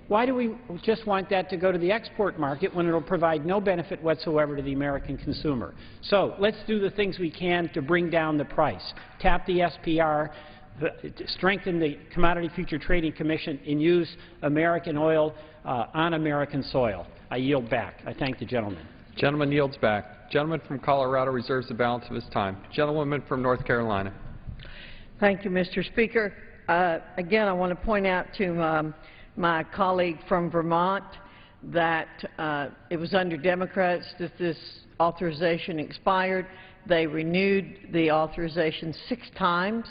why do we just want that to go to the export market when it will provide no benefit whatsoever to the American consumer? So let's do the things we can to bring down the price. Tap the SPR, strengthen the Commodity Future Trading Commission, and use American oil on American soil. I yield back. I thank the gentleman. Gentleman yields back. Gentleman from Colorado reserves the balance of his time. Gentlewoman from North Carolina. Thank you, Mr. Speaker. Again, I want to point out to my colleague from Vermont that it was under Democrats that this authorization expired. They renewed the authorization 6 times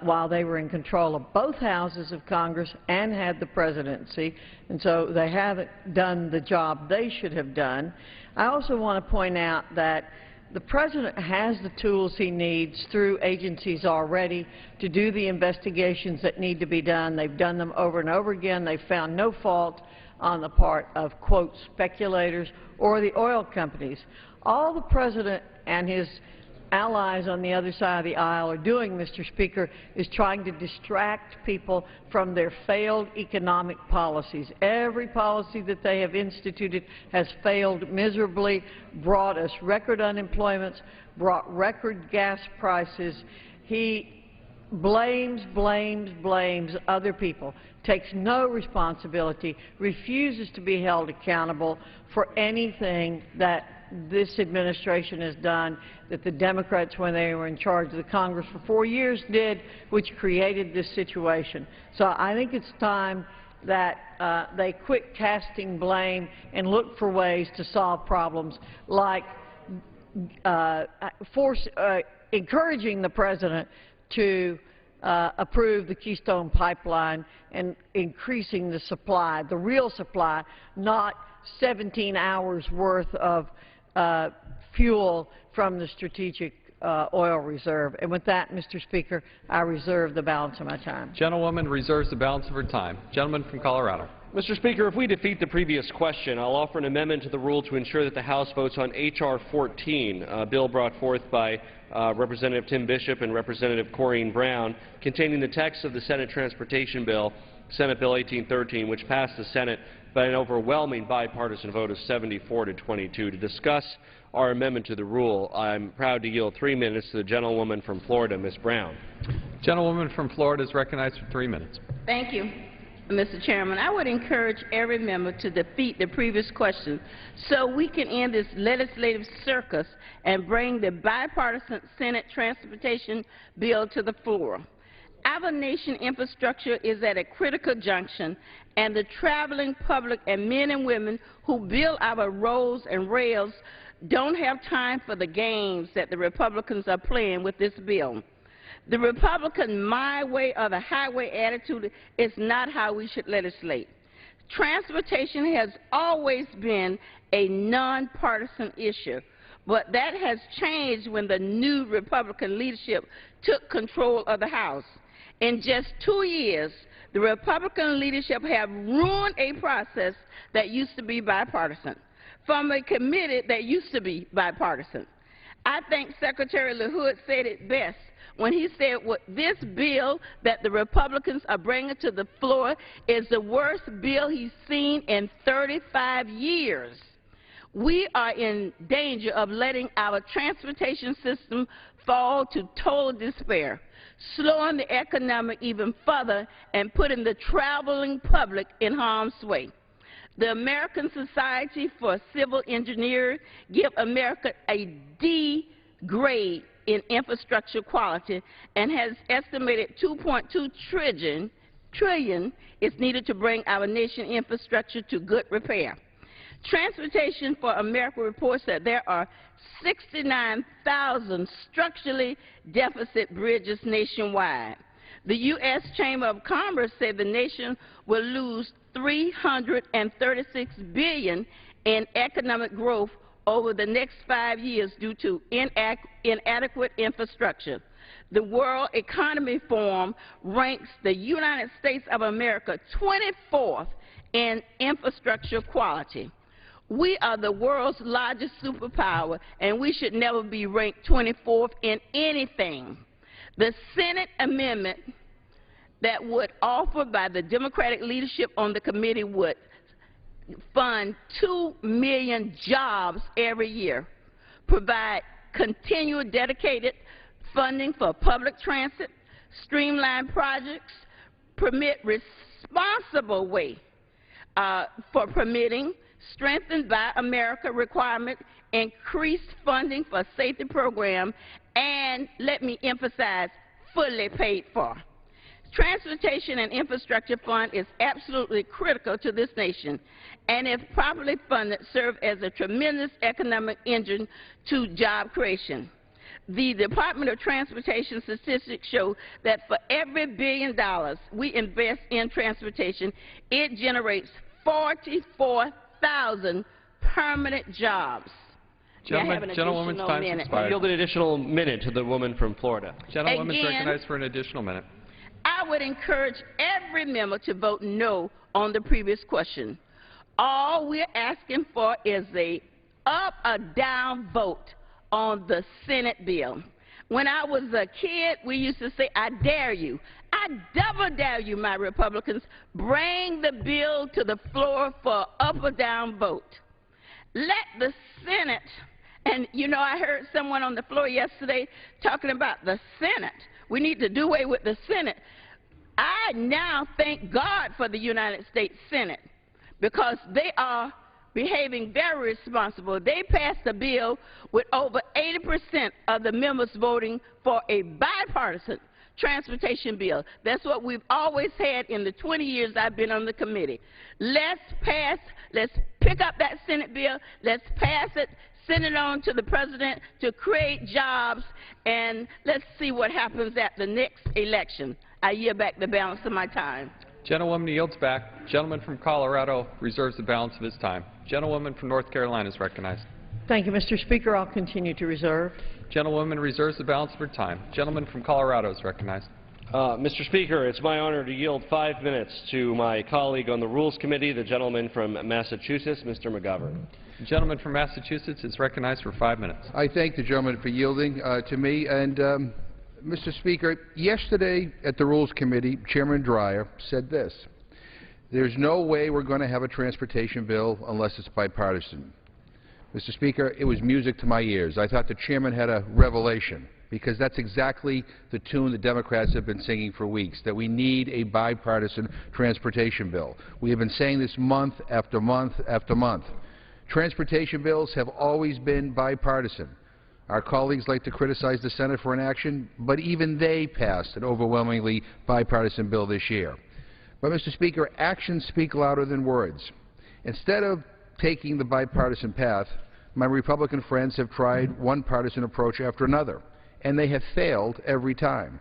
while they were in control of both houses of Congress and had the presidency, and so they haven't done the job they should have done. I also want to point out that the President has the tools he needs through agencies already to do the investigations that need to be done. They've done them over and over again. They've found no fault on the part of, quote, speculators or the oil companies. All the President and his allies on the other side of the aisle are doing, Mr. Speaker, is trying to distract people from their failed economic policies. Every policy that they have instituted has failed miserably, brought us record unemployments, brought record gas prices. He blames other people, takes no responsibility, refuses to be held accountable for anything that this administration has done, that the Democrats, when they were in charge of the Congress for 4 years, did, which created this situation. So I think it's time that they quit casting blame and look for ways to solve problems like encouraging the President to approve the Keystone Pipeline and increasing the supply, the real supply, not 17 hours worth of fuel from the Strategic Oil Reserve. And with that, Mr. Speaker, I reserve the balance of my time. Gentlewoman reserves the balance of her time. Gentleman from Colorado. Mr. Speaker, if we defeat the previous question, I'll offer an amendment to the rule to ensure that the House votes on H.R. 14, a bill brought forth by Representative Tim Bishop and Representative Corrine Brown, containing the text of the Senate Transportation Bill, Senate Bill 1813, which passed the Senate by an overwhelming bipartisan vote of 74 to 22. To discuss our amendment to the rule, I'm proud to yield 3 minutes to the gentlewoman from Florida, Ms. Brown. Gentlewoman from Florida is recognized for 3 minutes. Thank you, Mr. Chairman. I would encourage every member to defeat the previous question so we can end this legislative circus and bring the bipartisan Senate Transportation Bill to the floor. Our nation infrastructure is at a critical junction, and the traveling public and men and women who build our roads and rails don't have time for the games that the Republicans are playing with this bill. The Republican my way or the highway attitude is not how we should legislate. Transportation has always been a nonpartisan issue, but that has changed when the new Republican leadership took control of the House. In just 2 years, the Republican leadership have ruined a process that used to be bipartisan, from a committee that used to be bipartisan. I think Secretary LaHood said it best when he said this bill that the Republicans are bringing to the floor is the worst bill he's seen in 35 years. We are in danger of letting our transportation system fall to total despair, slowing the economy even further and putting the traveling public in harm's way. The American Society for Civil Engineers give America a D grade in infrastructure quality and has estimated $2.2 trillion is needed to bring our nation infrastructure to good repair. Transportation for America reports that there are 69,000 structurally deficit bridges nationwide. The U.S. Chamber of Commerce said the nation will lose $336 billion in economic growth over the next 5 years due to inadequate infrastructure. The World Economy Forum ranks the United States of America 24th in infrastructure quality. We are the world's largest superpower, and we should never be ranked 24th in anything. The Senate amendment that would offer by the Democratic leadership on the committee would fund 2 million jobs every year, provide continual dedicated funding for public transit, streamline projects, permit responsible way for permitting, strengthened by America requirement, increased funding for safety program, and let me emphasize, fully paid for. Transportation and Infrastructure Fund is absolutely critical to this nation, and if properly funded, serve as a tremendous economic engine to job creation. The Department of Transportation statistics show that for every $1 billion we invest in transportation, it generates 44,000 permanent jobs. Gentlewoman's time has expired. I yield an additional minute to the woman from Florida. Gentlewoman is recognized for an additional minute. I would encourage every member to vote no on the previous question. All we're asking for is a up or down vote on the Senate bill. When I was a kid, we used to say, I dare you. I double dare you, my Republicans. Bring the bill to the floor for up or down vote. Let the Senate, and you know, I heard someone on the floor yesterday talking about the Senate. We need to do away with the Senate. I now thank God for the United States Senate because they are behaving very responsible. They passed a bill with over 80% of the members voting for a bipartisan transportation bill. That's what we've always had in the 20 years I've been on the committee. Let's pick up that Senate bill, let's pass it, send it on to the President to create jobs, and let's see what happens at the next election. I yield back the balance of my time. Gentlewoman yields back. Gentleman from Colorado reserves the balance of his time. Gentlewoman from North Carolina is recognized. Thank you, Mr. Speaker. I'll continue to reserve. Gentlewoman reserves the balance of her time. Gentleman from Colorado is recognized. Mr. Speaker, it's my honor to yield 5 minutes to my colleague on the Rules Committee, the gentleman from Massachusetts, Mr. McGovern. The gentleman from Massachusetts is recognized for 5 minutes. I thank the gentleman for yielding to me. And, Mr. Speaker, yesterday at the Rules Committee, Chairman Dreyer said this: there's no way we're going to have a transportation bill unless it's bipartisan. Mr. Speaker, it was music to my ears. I thought the chairman had a revelation, because that's exactly the tune the Democrats have been singing for weeks, that we need a bipartisan transportation bill. We have been saying this month after month after month. Transportation bills have always been bipartisan. Our colleagues like to criticize the Senate for inaction, but even they passed an overwhelmingly bipartisan bill this year. But, Mr. Speaker, actions speak louder than words. Instead of taking the bipartisan path, my Republican friends have tried one partisan approach after another, and they have failed every time.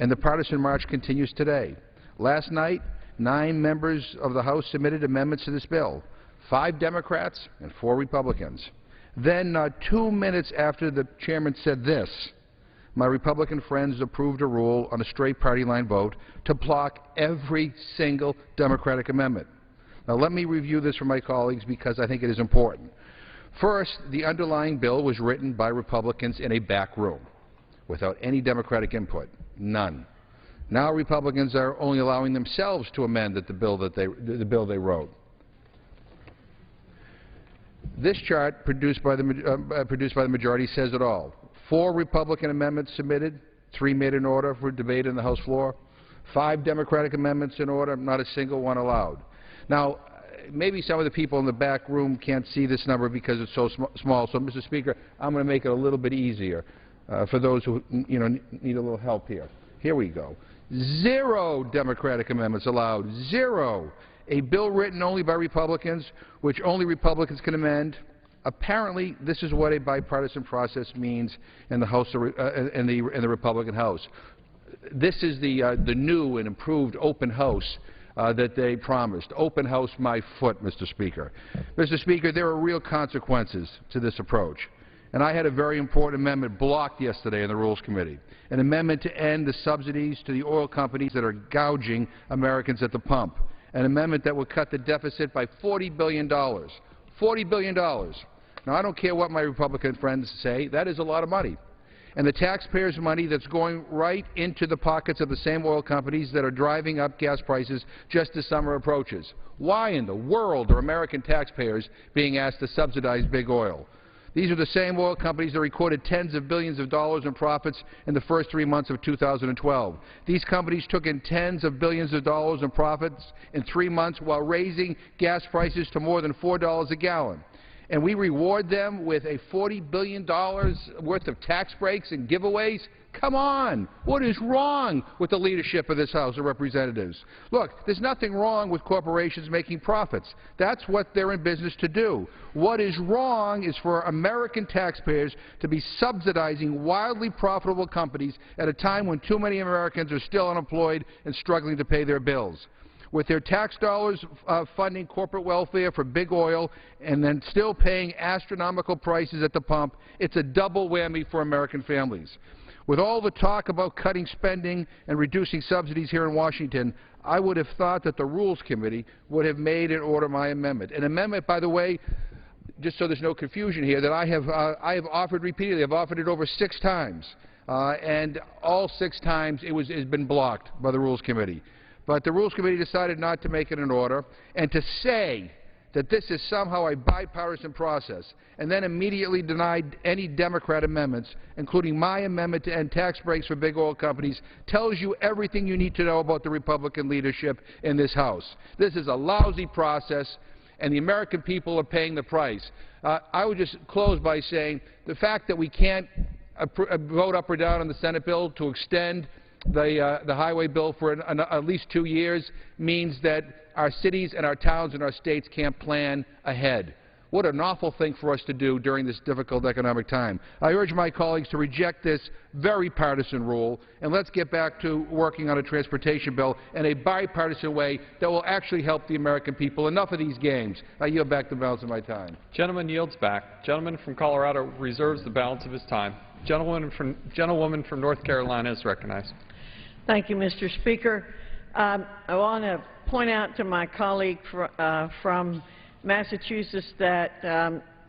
And the partisan march continues today. Last night, 9 members of the House submitted amendments to this bill, 5 Democrats and 4 Republicans. Then, 2 minutes after the chairman said this, my Republican friends approved a rule on a straight party line vote to block every single Democratic amendment. Now, let me review this for my colleagues because I think it is important. First, the underlying bill was written by Republicans in a back room without any Democratic input, none. Now Republicans are only allowing themselves to amend the bill they wrote. This chart produced by the majority says it all. 4 Republican amendments submitted, 3 made in order for debate in the House floor, 5 Democratic amendments in order, not a single one allowed. Now, maybe some of the people in the back room can't see this number because it's so small, so, Mr. Speaker, I'm going to make it a little bit easier for those who need a little help here. Here we go. 0 Democratic amendments allowed. 0. A bill written only by Republicans, which only Republicans can amend. Apparently, this is what a bipartisan process means in the House, in the Republican House. This is the new and improved open House that they promised. Open House my foot, Mr. Speaker. Mr. Speaker, there are real consequences to this approach. And I had a very important amendment blocked yesterday in the Rules Committee, an amendment to end the subsidies to the oil companies that are gouging Americans at the pump, an amendment that would cut the deficit by $40 billion. $40 billion. Now, I don't care what my Republican friends say. That is a lot of money. And the taxpayers' money that's going right into the pockets of the same oil companies that are driving up gas prices just as summer approaches. Why in the world are American taxpayers being asked to subsidize big oil? These are the same oil companies that recorded tens of billions of dollars in profits in the first 3 months of 2012. These companies took in tens of billions of dollars in profits in 3 months while raising gas prices to more than $4 a gallon. And we reward them with a $40 billion worth of tax breaks and giveaways? Come on! What is wrong with the leadership of this House of Representatives? Look, there's nothing wrong with corporations making profits. That's what they're in business to do. What is wrong is for American taxpayers to be subsidizing wildly profitable companies at a time when too many Americans are still unemployed and struggling to pay their bills. With their tax dollars funding corporate welfare for big oil and then still paying astronomical prices at the pump, it's a double whammy for American families. With all the talk about cutting spending and reducing subsidies here in Washington, I would have thought that the Rules Committee would have made and ordered my amendment. An amendment, by the way, just so there's no confusion here, that I have offered repeatedly. I've offered it over 6 times, and all 6 times has been blocked by the Rules Committee. But the Rules Committee decided not to make it an order, and to say that this is somehow a bipartisan process and then immediately denied any Democrat amendments, including my amendment to end tax breaks for big oil companies, tells you everything you need to know about the Republican leadership in this House. This is a lousy process, and the American people are paying the price. I would just close by saying the fact that we can't vote up or down on the Senate bill to extend the highway bill for at least 2 years means that our cities and our towns and our states can't plan ahead. What an awful thing for us to do during this difficult economic time. I urge my colleagues to reject this very partisan rule, and let's get back to working on a transportation bill in a bipartisan way that will actually help the American people. Enough of these games. I yield back the balance of my time. Gentleman yields back. Gentleman from Colorado reserves the balance of his time. Gentlewoman from North Carolina is recognized. Thank you, Mr. Speaker. I want to point out to my colleague from Massachusetts that